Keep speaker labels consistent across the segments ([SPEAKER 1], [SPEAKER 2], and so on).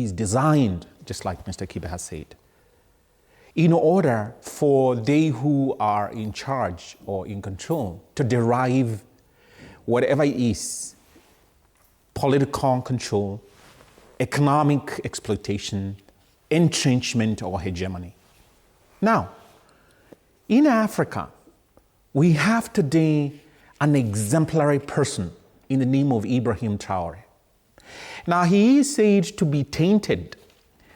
[SPEAKER 1] is designed, just like Mr. Kibe has said, in order for they who are in charge or in control to derive whatever it is, political control, economic exploitation, entrenchment, or hegemony. Now, in Africa, we have today an exemplary person in the name of Ibrahim Traoré. Now, he is said to be tainted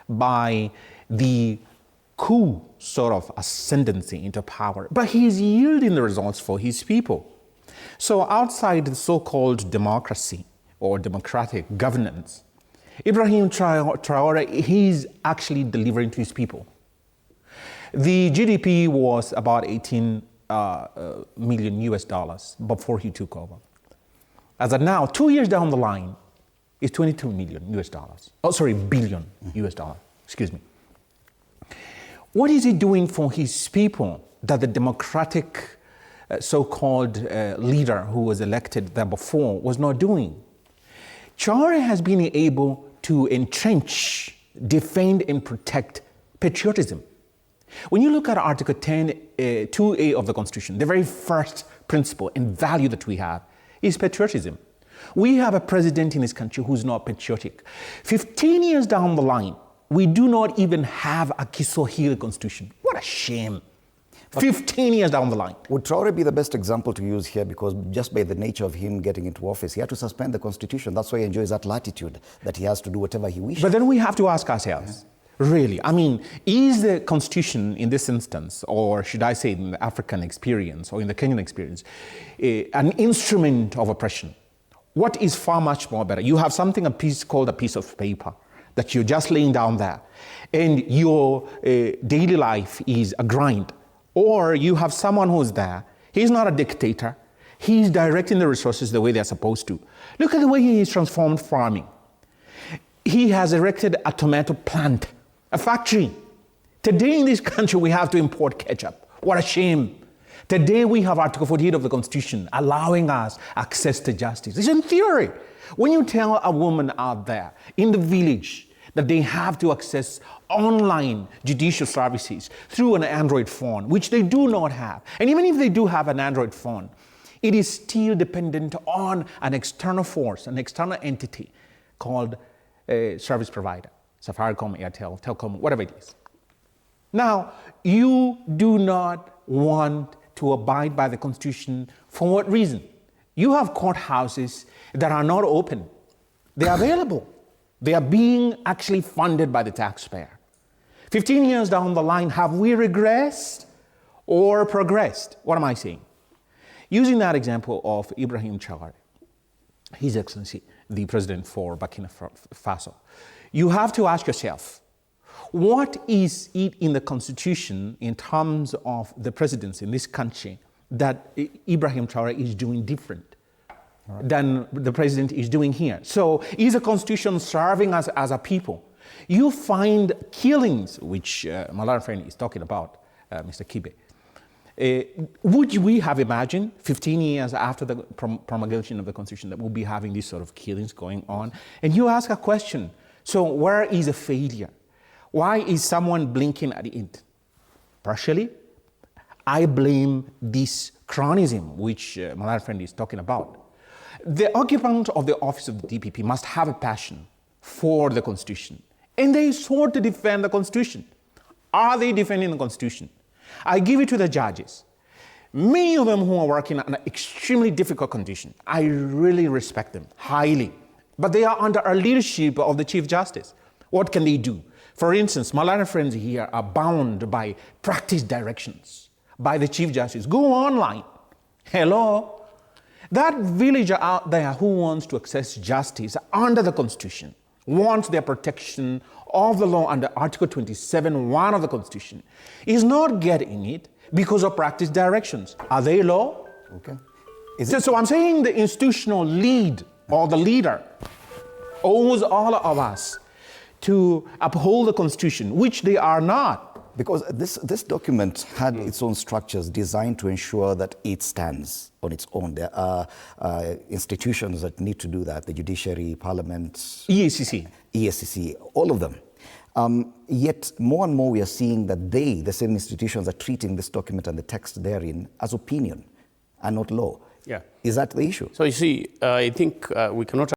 [SPEAKER 1] by the coup sort of ascendancy into power, but he is yielding the results for his people. So outside the so-called democracy or democratic governance, Ibrahim Traoré, he's actually delivering to his people. The GDP was about 18 million US dollars before he took over. As of now, 2 years down the line, it's 22 million US dollars. Oh, sorry, billion US dollars, excuse me. What is he doing for his people that the democratic so-called leader who was elected there before was not doing? Traoré has been able to entrench, defend, and protect patriotism. When you look at Article 10, 2A of the Constitution, the very first principle and value that we have is patriotism. We have a president in this country who's not patriotic. 15 years down the line, we do not even have a Kiswahili constitution. What a shame. 15 years down the line.
[SPEAKER 2] Would Traoré be the best example to use here? Because just by the nature of him getting into office, he had to suspend the constitution. That's why he enjoys that latitude, that he has to do whatever he wishes.
[SPEAKER 1] But then we have to ask ourselves, really, I mean, is the constitution in this instance, or should I say in the African experience or in the Kenyan experience, an instrument of oppression? What is far much more better? You have something called a piece of paper that you're just laying down there, and your daily life is a grind. Or you have someone who's there, he's not a dictator, he's directing the resources the way they're supposed to. Look at the way he has transformed farming. He has erected a tomato plant, a factory. Today in this country, we have to import ketchup. What a shame. Today we have Article 48 of the Constitution allowing us access to justice. It's in theory. When you tell a woman out there in the village that they have to access online judicial services through an Android phone, which they do not have, and even if they do have an Android phone, it is still dependent on an external force, an external entity called a service provider, Safaricom, Airtel, Telcom, whatever it is. Now, you do not want to abide by the Constitution for what reason? You have courthouses that are not open. They are available. They are being actually funded by the taxpayer. 15 years down the line, have we regressed or progressed? What am I saying? Using that example of Ibrahim Traoré, His Excellency, the President for Burkina Faso, you have to ask yourself, what is it in the Constitution in terms of the presidency in this country that Ibrahim Traoré is doing different than the president is doing here? So is the Constitution serving us as a people? You find killings, which my learned friend is talking about, Mr. Kibe. Would we have imagined 15 years after the promulgation of the Constitution that we'll be having these sort of killings going on? And you ask a question, so where is the failure? Why is someone blinking at it? Partially, I blame this cronyism, which my learned friend is talking about. The occupant of the office of the DPP must have a passion for the Constitution, and they sought to defend the Constitution. Are they defending the Constitution? I give it to the judges. Many of them who are working under extremely difficult conditions, I really respect them highly, but they are under a leadership of the Chief Justice. What can they do? For instance, my learned friends here are bound by practice directions by the Chief Justice. Go online. Hello? That villager out there who wants to access justice under the Constitution, wants their protection of the law under Article 27(1) of the Constitution, is not getting it because of practice directions. Are they law?
[SPEAKER 2] Okay.
[SPEAKER 1] So I'm saying the institutional lead or the leader owes all of us to uphold the Constitution, which they are not.
[SPEAKER 2] Because this document had its own structures designed to ensure that it stands on its own. There are institutions that need to do that, the judiciary, parliament.
[SPEAKER 1] EACC.
[SPEAKER 2] ESCC, all of them. Yet more and more we are seeing that they, the same institutions, are treating this document and the text therein as opinion and not law.
[SPEAKER 3] Yeah.
[SPEAKER 2] Is that the issue?
[SPEAKER 3] So you see, I think we cannot